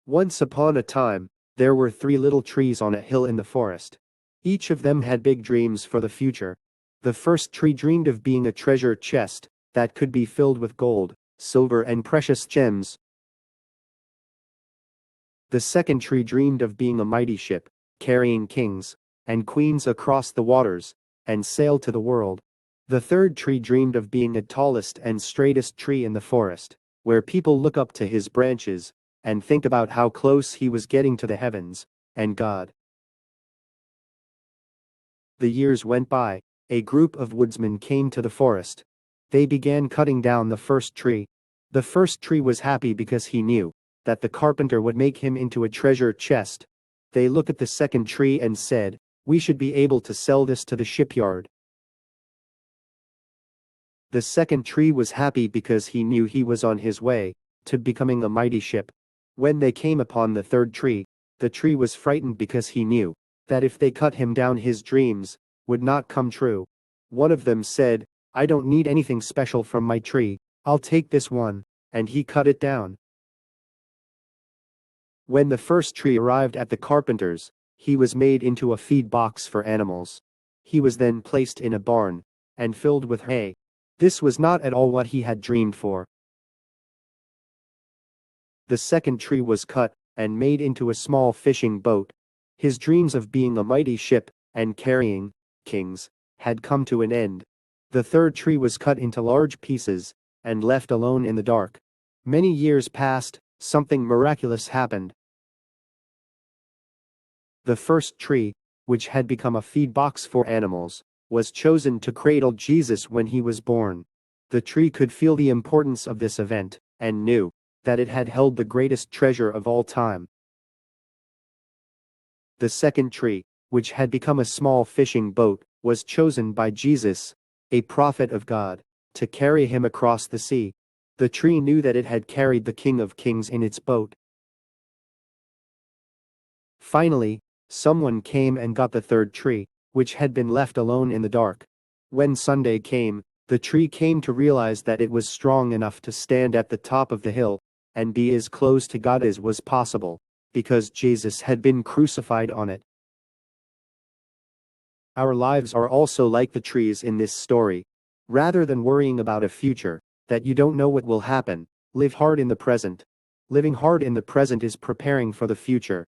Once upon a time, there were 3 little trees on a hill in the forest. Each of them had big dreams for the future. The first tree dreamed of being a treasure chest that could be filled with gold, silver and precious gems. The second tree dreamed of being a mighty ship, carrying kings and queens across the waters and sail to the world. The third tree dreamed of being the tallest and straightest tree in the forest, where people look up to his branches and think about how close he was getting to the heavens and God. The years went by. A group of woodsmen came to the forest. They began cutting down the first tree. The first tree was happy because he knew that the carpenter would make him into a treasure chest. They looked at the second tree and said, "We should be able to sell this to the shipyard." The second tree was happy because he knew he was on his way to becoming a mighty ship. When they came upon the third tree, the tree was frightened because he knew that if they cut him down his dreams would not come true. One of them said, "I don't need anything special from my tree, I'll take this one," and he cut it down. When the first tree arrived at the carpenter's, he was made into a feed box for animals. He was then placed in a barn and filled with hay. This was not at all what he had dreamed for. The second tree was cut and made into a small fishing boat. His dreams of being a mighty ship and carrying kings had come to an end. The third tree was cut into large pieces and left alone in the dark. Many years passed. Something miraculous happened. The first tree, which had become a feed box for animals, was chosen to cradle Jesus when he was born. The tree could feel the importance of this event and knew that it had held the greatest treasure of all time. The second tree, which had become a small fishing boat, was chosen by Jesus, a prophet of God, to carry him across the sea. The tree knew that it had carried the King of Kings in its boat. Finally, someone came and got the third tree, which had been left alone in the dark. When Sunday came, the tree came to realize that it was strong enough to stand at the top of the hill and be as close to God as was possible, because Jesus had been crucified on it. Our lives are also like the trees in this story. Rather than worrying about a future that you don't know what will happen, live hard in the present. Living hard in the present is preparing for the future.